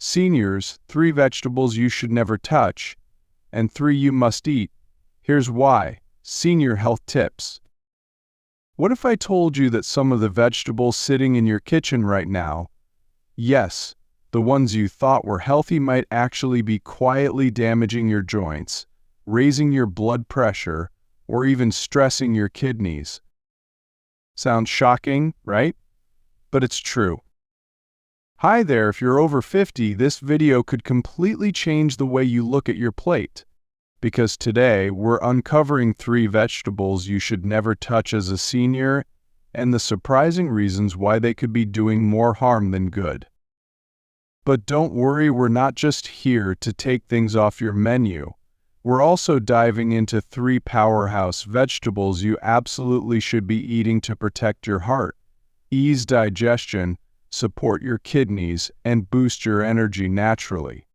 Seniors, 3 vegetables you should never touch, and 3 you must eat. Here's why. Senior health tips. What if I told you that some of the vegetables sitting in your kitchen right now, yes, the ones you thought were healthy, might actually be quietly damaging your joints, raising your blood pressure, or even stressing your kidneys? Sounds shocking, right? But it's true. Hi there, if you're over 50, this video could completely change the way you look at your plate. Because today, we're uncovering 3 vegetables you should never touch as a senior, and the surprising reasons why they could be doing more harm than good. But don't worry, we're not just here to take things off your menu. We're also diving into 3 powerhouse vegetables you absolutely should be eating to protect your heart, ease digestion, support your kidneys, and boost your energy naturally.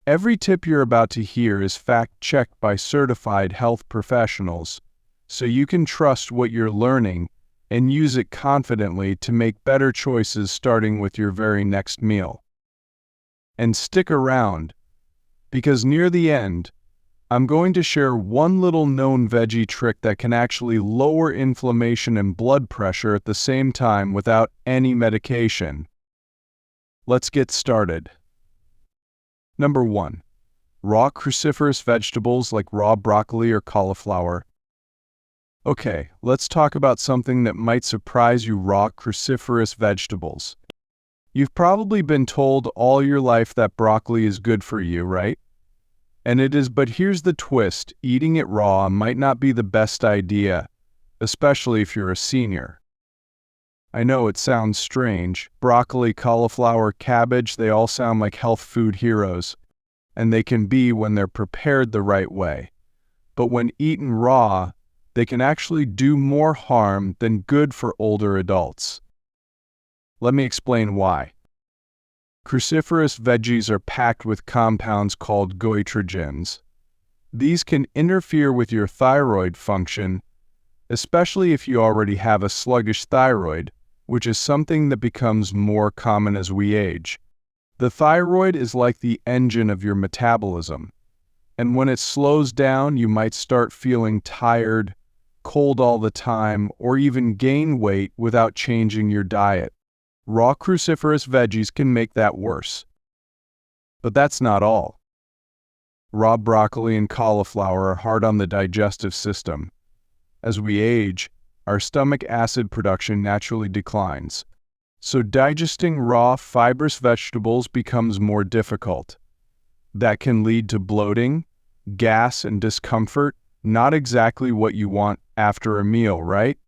Every tip you're about to hear is fact-checked by certified health professionals, so you can trust what you're learning and use it confidently to make better choices starting with your very next meal. And stick around, because near the end, I'm going to share one little known veggie trick that can actually lower inflammation and blood pressure at the same time without any medication. Let's get started. Number 1. Raw cruciferous vegetables like raw broccoli or cauliflower. Okay, let's talk about something that might surprise you: raw cruciferous vegetables. You've probably been told all your life that broccoli is good for you, right? And it is, but here's the twist: eating it raw might not be the best idea, especially if you're a senior. I know it sounds strange. Broccoli, cauliflower, cabbage, they all sound like health food heroes, and they can be when they're prepared the right way. But when eaten raw, they can actually do more harm than good for older adults. Let me explain why. Cruciferous veggies are packed with compounds called goitrogens. These can interfere with your thyroid function, especially if you already have a sluggish thyroid, which is something that becomes more common as we age. The thyroid is like the engine of your metabolism, and when it slows down, you might start feeling tired, cold all the time, or even gain weight without changing your diet. Raw cruciferous veggies can make that worse. But that's not all. Raw broccoli and cauliflower are hard on the digestive system. As we age, our stomach acid production naturally declines, so digesting raw, fibrous vegetables becomes more difficult. That can lead to bloating, gas, and discomfort, not exactly what you want after a meal, right?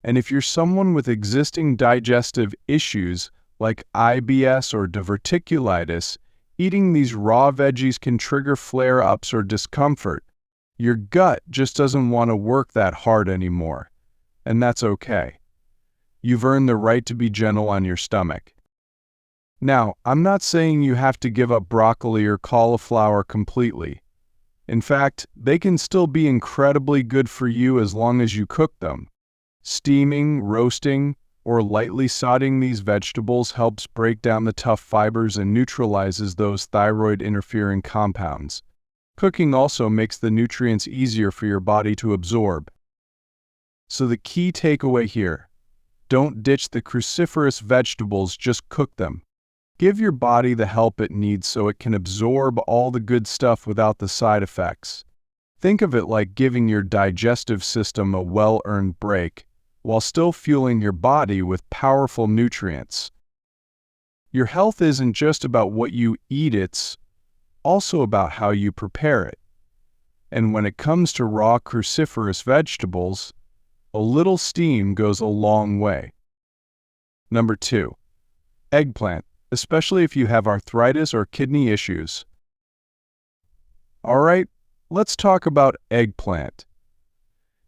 And if you're someone with existing digestive issues like IBS or diverticulitis, eating these raw veggies can trigger flare-ups or discomfort. Your gut just doesn't want to work that hard anymore, and that's okay. You've earned the right to be gentle on your stomach. Now, I'm not saying you have to give up broccoli or cauliflower completely. In fact, they can still be incredibly good for you as long as you cook them. Steaming, roasting, or lightly sauteing these vegetables helps break down the tough fibers and neutralizes those thyroid-interfering compounds. Cooking also makes the nutrients easier for your body to absorb. So the key takeaway here: don't ditch the cruciferous vegetables, just cook them. Give your body the help it needs so it can absorb all the good stuff without the side effects. Think of it like giving your digestive system a well-earned break, while still fueling your body with powerful nutrients. Your health isn't just about what you eat, it's also about how you prepare it. And when it comes to raw cruciferous vegetables, a little steam goes a long way. Number 2. Eggplant, especially if you have arthritis or kidney issues. Alright, let's talk about eggplant.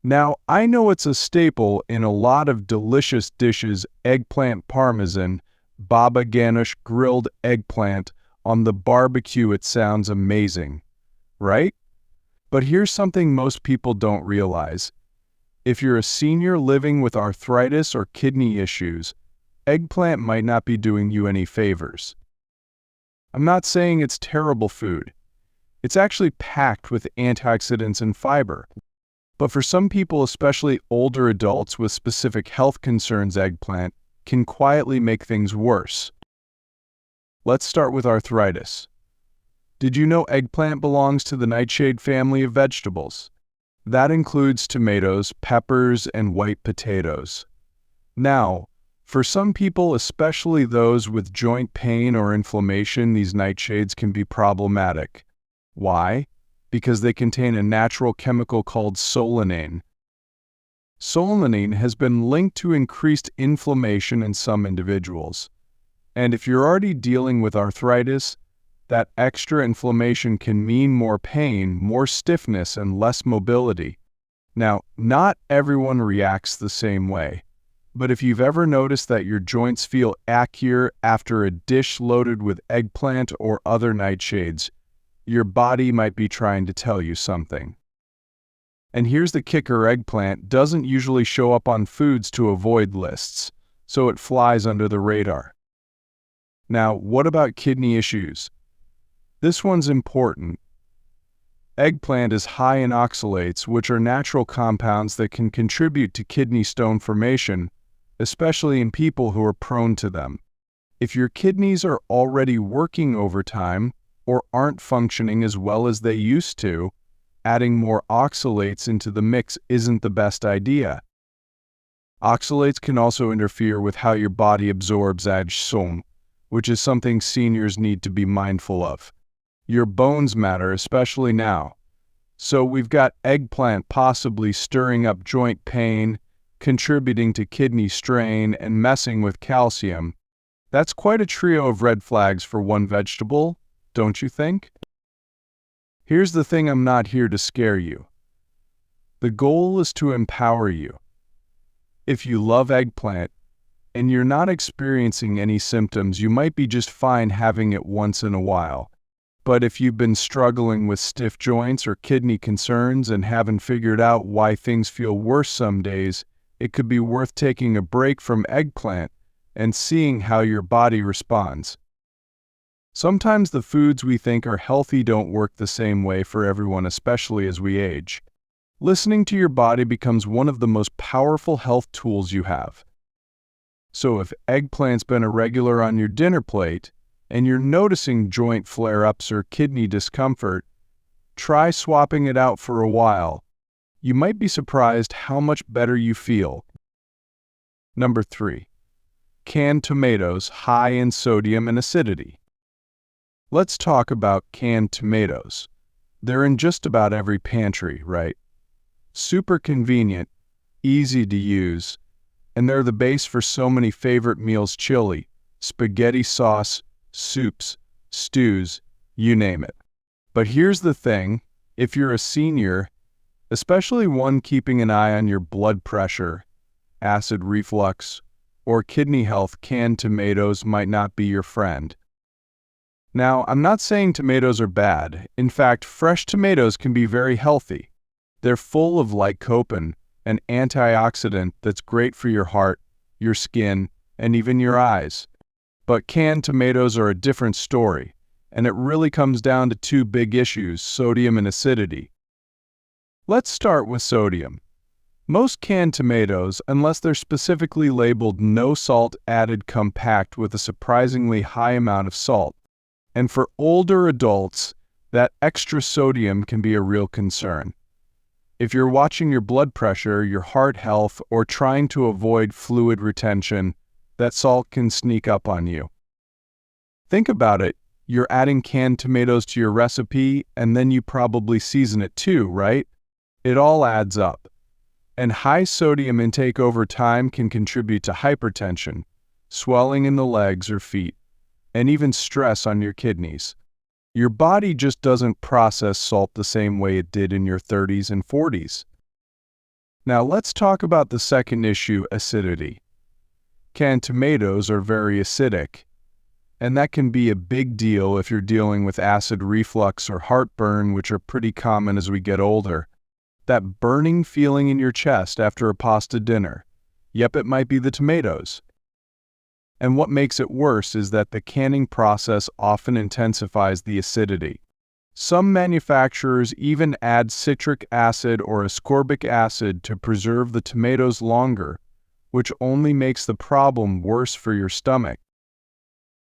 Now, I know it's a staple in a lot of delicious dishes: eggplant parmesan, baba ganoush, grilled eggplant on the barbecue. It sounds amazing, right? But here's something most people don't realize. If you're a senior living with arthritis or kidney issues, eggplant might not be doing you any favors. I'm not saying it's terrible food. It's actually packed with antioxidants and fiber. But for some people, especially older adults with specific health concerns, eggplant can quietly make things worse. Let's start with arthritis. Did you know eggplant belongs to the nightshade family of vegetables? That includes tomatoes, peppers, and white potatoes. Now, for some people, especially those with joint pain or inflammation, these nightshades can be problematic. Why? Because they contain a natural chemical called solanine. Solanine has been linked to increased inflammation in some individuals. And if you're already dealing with arthritis, that extra inflammation can mean more pain, more stiffness, and less mobility. Now, not everyone reacts the same way. But if you've ever noticed that your joints feel ackier after a dish loaded with eggplant or other nightshades, your body might be trying to tell you something. And here's the kicker: eggplant doesn't usually show up on foods to avoid lists, so it flies under the radar. Now, what about kidney issues? This one's important. Eggplant is high in oxalates, which are natural compounds that can contribute to kidney stone formation, especially in people who are prone to them. If your kidneys are already working overtime or aren't functioning as well as they used to, adding more oxalates into the mix isn't the best idea. Oxalates can also interfere with how your body absorbs digestion, which is something seniors need to be mindful of. Your bones matter, especially now. So we've got eggplant possibly stirring up joint pain, contributing to kidney strain, and messing with calcium. That's quite a trio of red flags for one vegetable, don't you think? Here's the thing: I'm not here to scare you. The goal is to empower you. If you love eggplant and you're not experiencing any symptoms, you might be just fine having it once in a while. But if you've been struggling with stiff joints or kidney concerns and haven't figured out why things feel worse some days, it could be worth taking a break from eggplant and seeing how your body responds. Sometimes the foods we think are healthy don't work the same way for everyone, especially as we age. Listening to your body becomes one of the most powerful health tools you have. So if eggplant's been a regular on your dinner plate, and you're noticing joint flare-ups or kidney discomfort, try swapping it out for a while. You might be surprised how much better you feel. Number 3. Canned tomatoes, high in sodium and acidity. Let's talk about canned tomatoes. They're in just about every pantry, right? Super convenient, easy to use, and they're the base for so many favorite meals: chili, spaghetti sauce, soups, stews, you name it. But here's the thing: if you're a senior, especially one keeping an eye on your blood pressure, acid reflux, or kidney health, canned tomatoes might not be your friend. Now, I'm not saying tomatoes are bad. In fact, fresh tomatoes can be very healthy. They're full of lycopene, an antioxidant that's great for your heart, your skin, and even your eyes. But canned tomatoes are a different story, and it really comes down to two big issues: sodium and acidity. Let's start with sodium. Most canned tomatoes, unless they're specifically labeled no salt added, come packed with a surprisingly high amount of salt. And for older adults, that extra sodium can be a real concern. If you're watching your blood pressure, your heart health, or trying to avoid fluid retention, that salt can sneak up on you. Think about it. You're adding canned tomatoes to your recipe, and then you probably season it too, right? It all adds up. And high sodium intake over time can contribute to hypertension, swelling in the legs or feet, and even stress on your kidneys. Your body just doesn't process salt the same way it did in your 30s and 40s. Now let's talk about the second issue: acidity. Canned tomatoes are very acidic, and that can be a big deal if you're dealing with acid reflux or heartburn, which are pretty common as we get older. That burning feeling in your chest after a pasta dinner. Yep, it might be the tomatoes. And what makes it worse is that the canning process often intensifies the acidity. Some manufacturers even add citric acid or ascorbic acid to preserve the tomatoes longer, which only makes the problem worse for your stomach.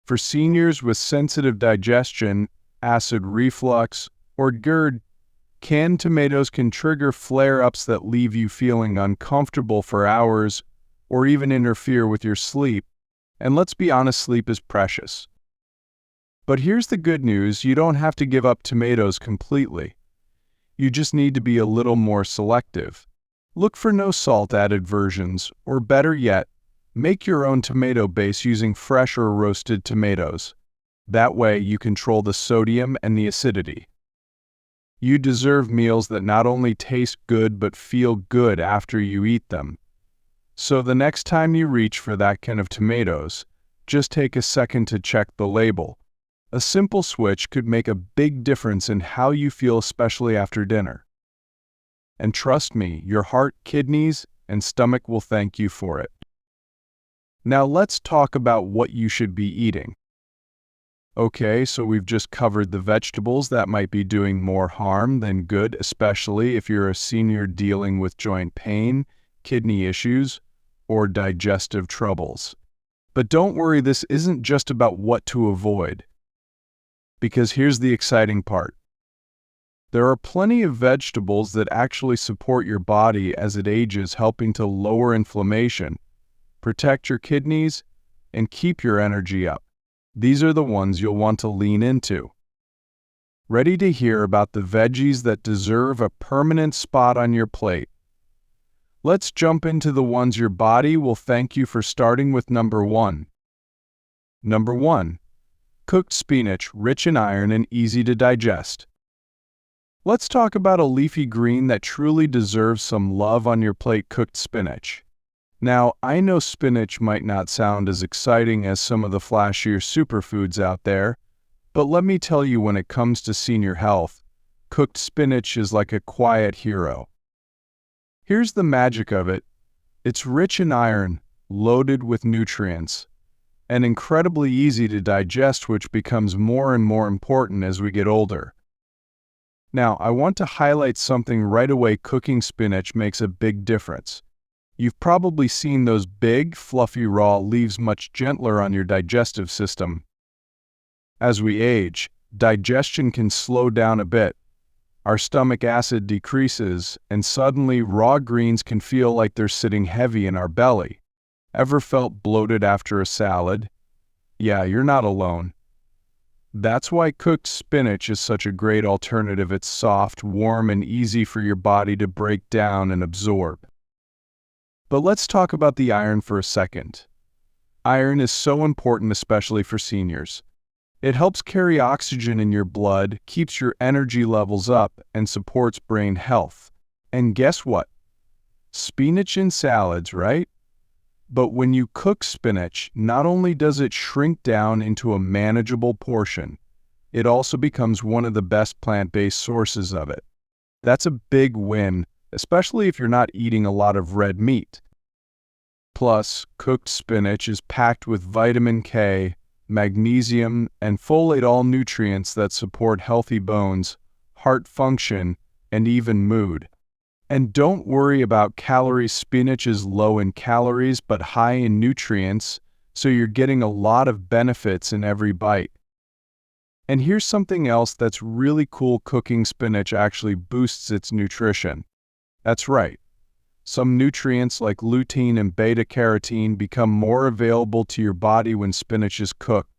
For seniors with sensitive digestion, acid reflux, or GERD, canned tomatoes can trigger flare-ups that leave you feeling uncomfortable for hours or even interfere with your sleep. And let's be honest, sleep is precious. But here's the good news: you don't have to give up tomatoes completely. You just need to be a little more selective. Look for no salt added versions, or better yet, make your own tomato base using fresh or roasted tomatoes. That way you control the sodium and the acidity. You deserve meals that not only taste good but feel good after you eat them. So the next time you reach for that can of tomatoes, just take a second to check the label. A simple switch could make a big difference in how you feel, especially after dinner. And trust me, your heart, kidneys, and stomach will thank you for it. Now let's talk about what you should be eating. Okay, so we've just covered the vegetables that might be doing more harm than good, especially if you're a senior dealing with joint pain, kidney issues, or digestive troubles. But don't worry, this isn't just about what to avoid. Because here's the exciting part. There are plenty of vegetables that actually support your body as it ages, helping to lower inflammation, protect your kidneys, and keep your energy up. These are the ones you'll want to lean into. Ready to hear about the veggies that deserve a permanent spot on your plate? Let's jump into the ones your body will thank you for, starting with number 1. Number 1. Cooked spinach, rich in iron and easy to digest. Let's talk about a leafy green that truly deserves some love on your plate: cooked spinach. Now, I know spinach might not sound as exciting as some of the flashier superfoods out there, but let me tell you, when it comes to senior health, cooked spinach is like a quiet hero. Here's the magic of it. It's rich in iron, loaded with nutrients, and incredibly easy to digest, which becomes more and more important as we get older. Now, I want to highlight something right away. Cooking spinach makes a big difference. You've probably seen those big, fluffy raw leaves, much gentler on your digestive system. As we age, digestion can slow down a bit. Our stomach acid decreases, and suddenly raw greens can feel like they're sitting heavy in our belly. Ever felt bloated after a salad? Yeah, you're not alone. That's why cooked spinach is such a great alternative. It's soft, warm, and easy for your body to break down and absorb. But let's talk about the iron for a second. Iron is so important, especially for seniors. It helps carry oxygen in your blood, keeps your energy levels up, and supports brain health. And guess what? Spinach in salads, right? But when you cook spinach, not only does it shrink down into a manageable portion, it also becomes one of the best plant-based sources of it. That's a big win, especially if you're not eating a lot of red meat. Plus, cooked spinach is packed with vitamin K, magnesium, and folate, all nutrients that support healthy bones, heart function, and even mood. And don't worry about calories. Spinach is low in calories but high in nutrients, so you're getting a lot of benefits in every bite. And here's something else that's really cool: cooking spinach actually boosts its nutrition. That's right. Some nutrients like lutein and beta-carotene become more available to your body when spinach is cooked.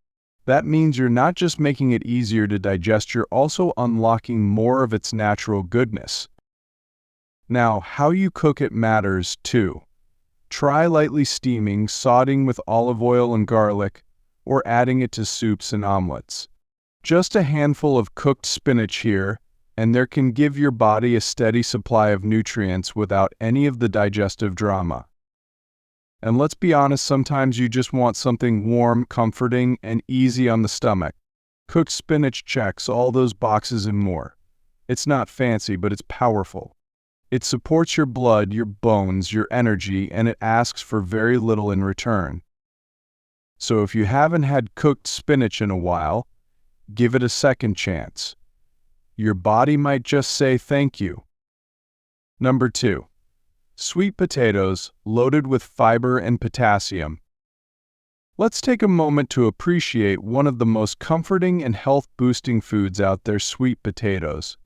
That means you're not just making it easier to digest, you're also unlocking more of its natural goodness. Now, how you cook it matters too. Try lightly steaming, sauteing with olive oil and garlic, or adding it to soups and omelets. Just a handful of cooked spinach here, and there can give your body a steady supply of nutrients without any of the digestive drama. And let's be honest, sometimes you just want something warm, comforting, and easy on the stomach. Cooked spinach checks all those boxes and more. It's not fancy, but it's powerful. It supports your blood, your bones, your energy, and it asks for very little in return. So if you haven't had cooked spinach in a while, give it a second chance. Your body might just say thank you. Number 2. Sweet potatoes loaded with fiber and potassium. Let's take a moment to appreciate one of the most comforting and health-boosting foods out there, sweet potatoes.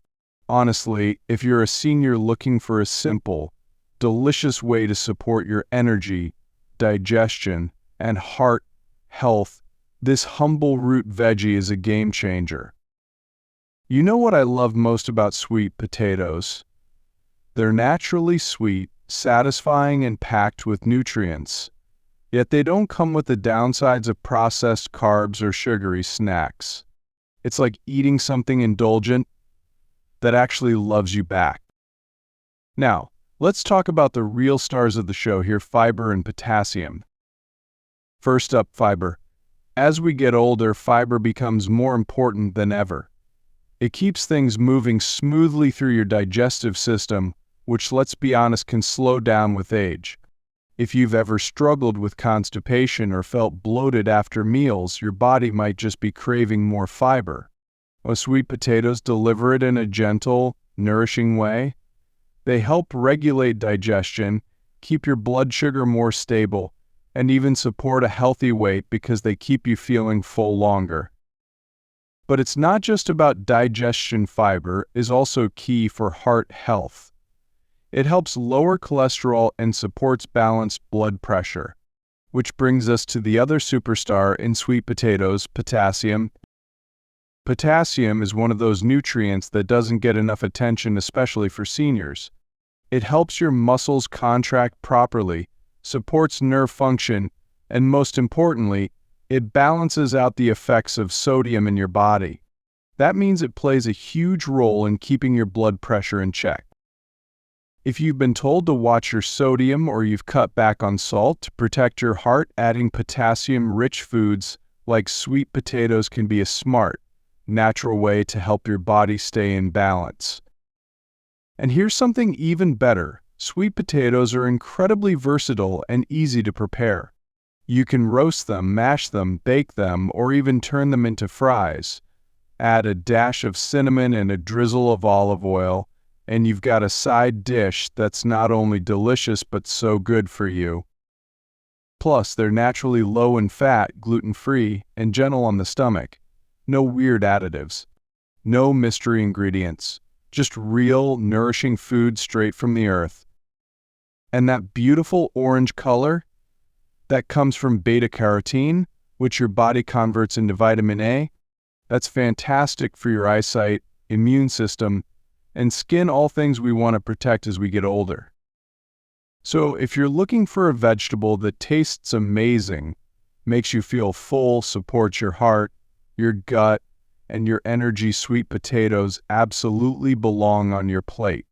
Honestly, if you're a senior looking for a simple, delicious way to support your energy, digestion, and heart health, this humble root veggie is a game changer. You know what I love most about sweet potatoes? They're naturally sweet, satisfying, and packed with nutrients. Yet they don't come with the downsides of processed carbs or sugary snacks. It's like eating something indulgent that actually loves you back. Now, let's talk about the real stars of the show here, fiber and potassium. First up, fiber. As we get older, fiber becomes more important than ever. It keeps things moving smoothly through your digestive system, which, let's be honest, can slow down with age. If you've ever struggled with constipation or felt bloated after meals, your body might just be craving more fiber. Sweet potatoes deliver it in a gentle, nourishing way. They help regulate digestion, keep your blood sugar more stable, and even support a healthy weight because they keep you feeling full longer. But it's not just about digestion. Fiber is also key for heart health. It helps lower cholesterol and supports balanced blood pressure. Which brings us to the other superstar in sweet potatoes, potassium. Potassium is one of those nutrients that doesn't get enough attention, especially for seniors. It helps your muscles contract properly, supports nerve function, and most importantly, it balances out the effects of sodium in your body. That means it plays a huge role in keeping your blood pressure in check. If you've been told to watch your sodium or you've cut back on salt to protect your heart, adding potassium-rich foods like sweet potatoes can be a smart, natural way to help your body stay in balance. And here's something even better. Sweet potatoes are incredibly versatile and easy to prepare. You can roast them, mash them, bake them, or even turn them into fries. Add a dash of cinnamon and a drizzle of olive oil, and you've got a side dish that's not only delicious but so good for you. Plus, they're naturally low in fat, gluten-free, and gentle on the stomach. No weird additives. No mystery ingredients. Just real, nourishing food straight from the earth. And that beautiful orange color, that comes from beta-carotene, which your body converts into vitamin A, that's fantastic for your eyesight, immune system, and skin, all things we want to protect as we get older. So if you're looking for a vegetable that tastes amazing, makes you feel full, supports your heart, your gut, and your energy, sweet potatoes absolutely belong on your plate.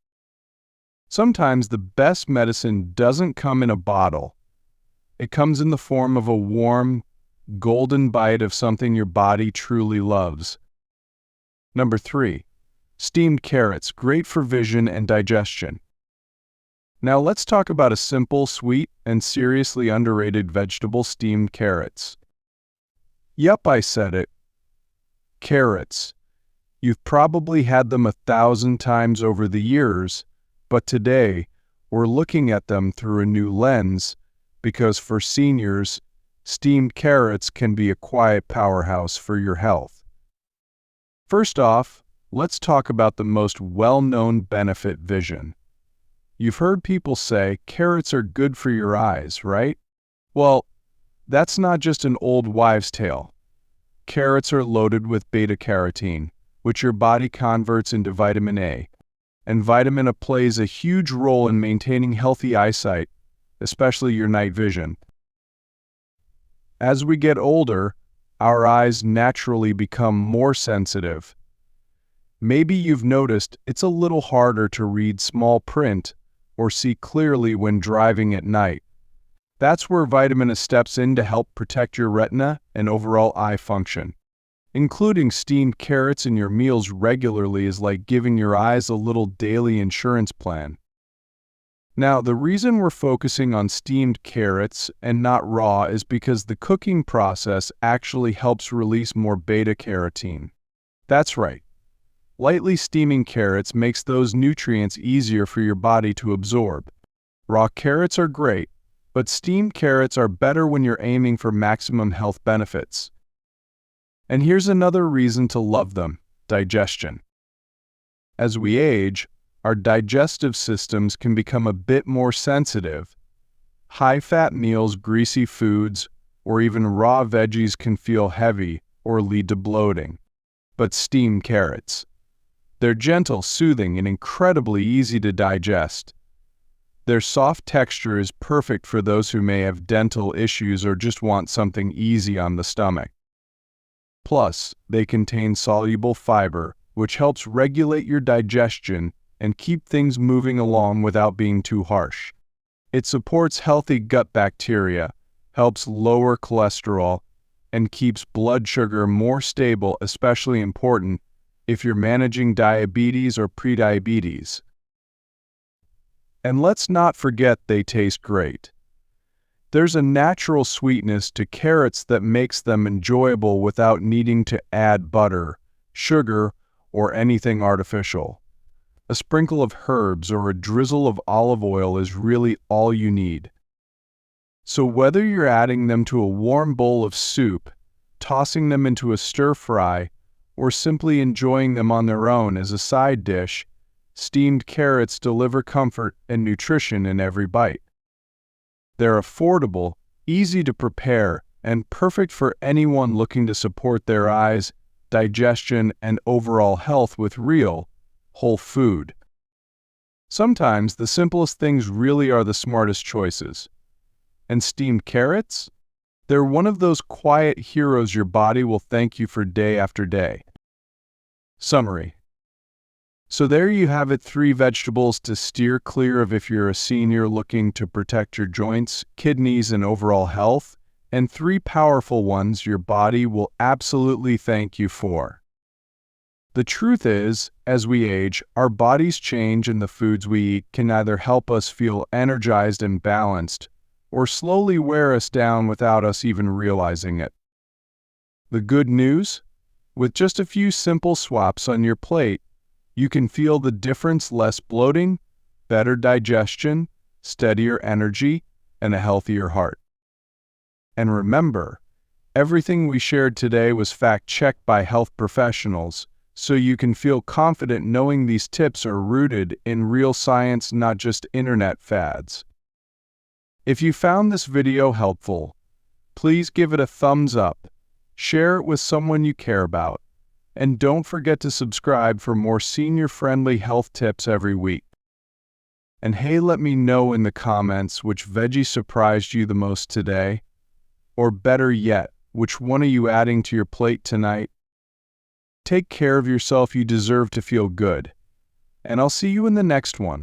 Sometimes the best medicine doesn't come in a bottle. It comes in the form of a warm, golden bite of something your body truly loves. Number 3. Steamed carrots, great for vision and digestion. Now let's talk about a simple, sweet, and seriously underrated vegetable, steamed carrots. Yup, I said it. Carrots. You've probably had them 1,000 times over the years, but today we're looking at them through a new lens because for seniors, steamed carrots can be a quiet powerhouse for your health. First off, let's talk about the most well-known benefit, vision. You've heard people say carrots are good for your eyes, right? Well, that's not just an old wives' tale. Carrots are loaded with beta-carotene, which your body converts into vitamin A. And vitamin A plays a huge role in maintaining healthy eyesight, especially your night vision. As we get older, our eyes naturally become more sensitive. Maybe you've noticed it's a little harder to read small print or see clearly when driving at night. That's where vitamin A steps in to help protect your retina and overall eye function. Including steamed carrots in your meals regularly is like giving your eyes a little daily insurance plan. Now, the reason we're focusing on steamed carrots and not raw is because the cooking process actually helps release more beta-carotene. That's right. Lightly steaming carrots makes those nutrients easier for your body to absorb. Raw carrots are great, but steamed carrots are better when you're aiming for maximum health benefits. And here's another reason to love them: digestion. As we age, our digestive systems can become a bit more sensitive. High-fat meals, greasy foods, or even raw veggies can feel heavy or lead to bloating. But steamed carrots, they're gentle, soothing, and incredibly easy to digest. Their soft texture is perfect for those who may have dental issues or just want something easy on the stomach. Plus, they contain soluble fiber, which helps regulate your digestion and keep things moving along without being too harsh. It supports healthy gut bacteria, helps lower cholesterol, and keeps blood sugar more stable, especially important if you're managing diabetes or prediabetes. And let's not forget they taste great. There's a natural sweetness to carrots that makes them enjoyable without needing to add butter, sugar, or anything artificial. A sprinkle of herbs or a drizzle of olive oil is really all you need. So whether you're adding them to a warm bowl of soup, tossing them into a stir-fry, or simply enjoying them on their own as a side dish, steamed carrots deliver comfort and nutrition in every bite. They're affordable, easy to prepare, and perfect for anyone looking to support their eyes, digestion, and overall health with real, whole food. Sometimes the simplest things really are the smartest choices. And steamed carrots? They're one of those quiet heroes your body will thank you for day after day. Summary. So there you have it, 3 vegetables to steer clear of if you're a senior looking to protect your joints, kidneys, and overall health, and 3 powerful ones your body will absolutely thank you for. The truth is, as we age, our bodies change and the foods we eat can either help us feel energized and balanced, or slowly wear us down without us even realizing it. The good news? With just a few simple swaps on your plate, you can feel the difference: less bloating, better digestion, steadier energy, and a healthier heart. And remember, everything we shared today was fact-checked by health professionals, so you can feel confident knowing these tips are rooted in real science, not just internet fads. If you found this video helpful, please give it a thumbs up, share it with someone you care about, and don't forget to subscribe for more senior-friendly health tips every week. And hey, let me know in the comments which veggie surprised you the most today, or better yet, which one are you adding to your plate tonight? Take care of yourself, you deserve to feel good, and I'll see you in the next one.